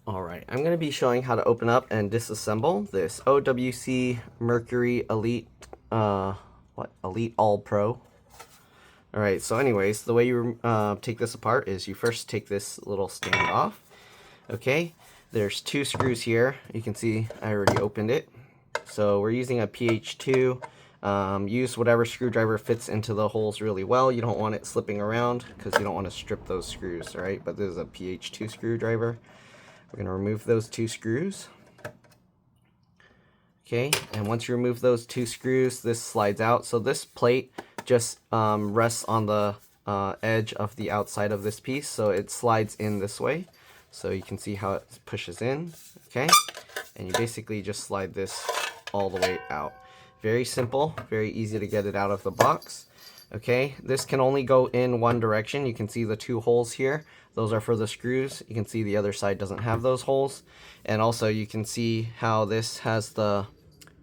Alright, I'm going to be showing how to open up and disassemble this OWC Mercury Elite, Elite All Pro. Alright, so anyways, the way you take this apart is you first take this little stand off. Okay, there's two screws here. You can see I already opened it. So we're using a PH2. Use whatever screwdriver fits into the holes really well. You don't want it slipping around because you don't want to strip those screws, alright? But this is a PH2 screwdriver. We're going to remove those two screws. Okay, and once you remove those two screws, this slides out. So this plate just rests on the edge of the outside of this piece, so it slides in this way. So you can see how it pushes in, okay? And you basically just slide this all the way out. Very simple, very easy to get it out of the box. Okay, this can only go in one direction. You can see the two holes here. Those are for the screws. You can see the other side doesn't have those holes. And also you can see how this has the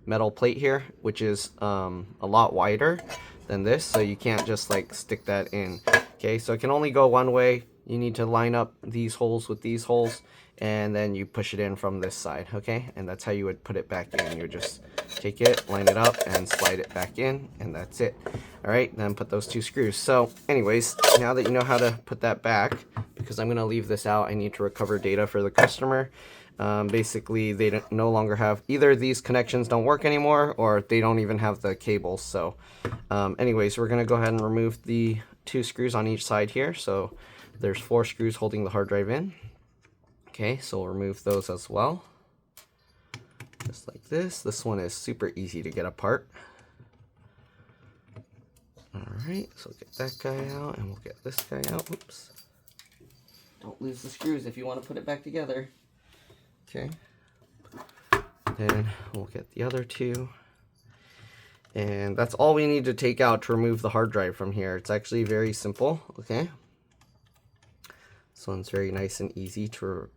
metal plate here, which is a lot wider than this. So you can't just like stick that in. Okay, so it can only go one way. You need to line up these holes with these holes, and then you push it in from this side, okay? And that's how you would put it back in. You would just take it, line it up, and slide it back in, and that's it. All right, then put those two screws. So anyways, now that you know how to put that back, because I'm gonna leave this out, I need to recover data for the customer. Basically, they don't, no longer have, either these connections don't work anymore, or they don't even have the cables. So anyways, we're gonna go ahead and remove the two screws on each side here. So there's 4 screws holding the hard drive in. Okay, so we'll remove those as well. Just like this. This one is super easy to get apart. Alright, so get that guy out, and we'll get this guy out. Oops. Don't lose the screws if you want to put it back together. Okay. Then we'll get the other two. And that's all we need to take out to remove the hard drive from here. It's actually very simple, okay? This one's very nice and easy to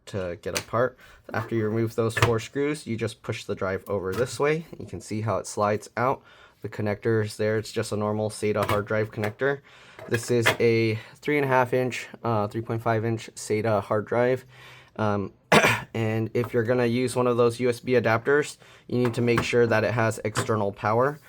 get apart. After you remove those 4 screws, you just push the drive over this way. You can see how it slides out. The connector is there. It's just a normal SATA hard drive connector. This is a 3.5 inch, 3.5 inch SATA hard drive. And if you're going to use one of those USB adapters, you need to make sure that it has external power.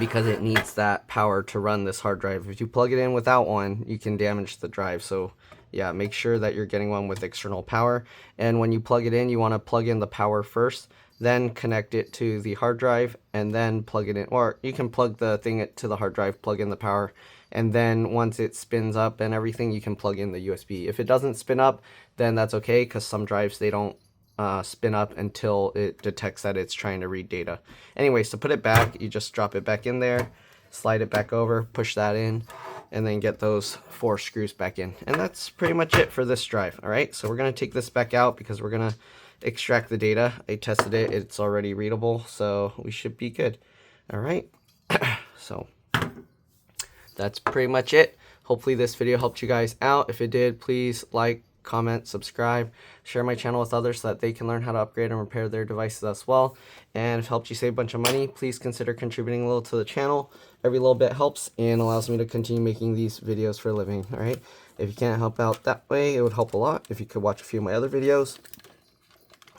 Because it needs that power to run this hard drive. If you plug it in without one, you can damage the drive. So yeah, make sure that you're getting one with external power. And when you plug it in, you want to plug in the power first, then connect it to the hard drive, and then plug it in. Or you can plug the thing to the hard drive, plug in the power, and then once it spins up and everything, you can plug in the USB. If it doesn't spin up, then that's okay, because some drives, they don't spin up until it detects that it's trying to read data. Anyways, to put it back, you just drop it back in there, slide it back over, push that in, and then get those 4 screws back in. And that's pretty much it for this drive. All right, so we're going to take this back out because we're going to extract the data. I tested it. It's already readable, so we should be good. All right, so that's pretty much it. Hopefully this video helped you guys out. If it did, please like, comment, subscribe, share my channel with others so that they can learn how to upgrade and repair their devices as well. And if it helped you save a bunch of money, please consider contributing a little to the channel. Every little bit helps and allows me to continue making these videos for a living. All right, if you can't help out that way, it would help a lot if you could watch a few of my other videos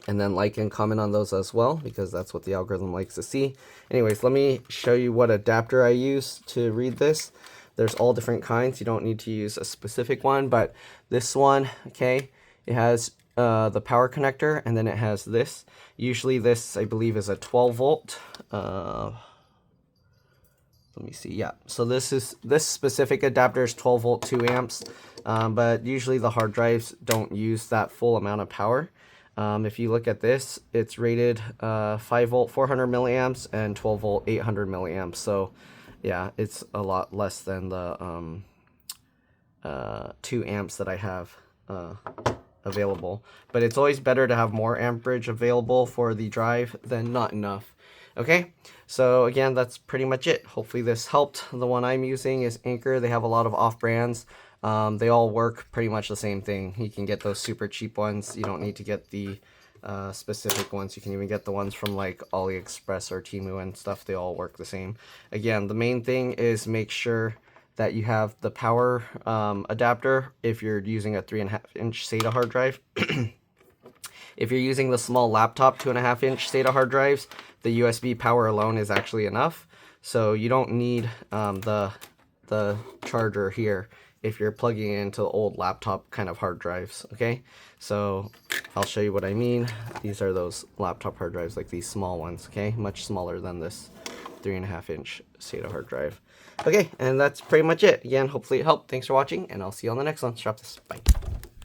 and then like and comment on those as well, because that's what the algorithm likes to see. Anyways, let me show you what adapter I use to read this. There's all different kinds. You don't need to use a specific one, but this one, okay, it has the power connector, and then it has this. Usually this, I believe, is a 12 volt. Let me see. Yeah, so this specific adapter is 12 volt, 2 amps, but usually the hard drives don't use that full amount of power. If you look at this, it's rated 5 volt, 400 milliamps, and 12 volt, 800 milliamps. So yeah, it's a lot less than the 2 amps that I have available. But it's always better to have more amperage available for the drive than not enough. Okay, so again, that's pretty much it. Hopefully this helped. The one I'm using is Anchor. They have a lot of off-brands. They all work pretty much the same thing. You can get those super cheap ones. You don't need to get the specific ones. You can even get the ones from like AliExpress or Temu and stuff. They all work the same. Again, the main thing is make sure that you have the power adapter if you're using a 3.5-inch SATA hard drive. If you're using the small laptop 2.5-inch SATA hard drives, the USB power alone is actually enough. So you don't need the charger here if you're plugging it into old laptop kind of hard drives, okay? So I'll show you what I mean. These are those laptop hard drives, like these small ones, okay? Much smaller than this 3.5-inch SATA hard drive. Okay, and that's pretty much it. Again, hopefully it helped. Thanks for watching, and I'll see you on the next one. Drop this. Bye.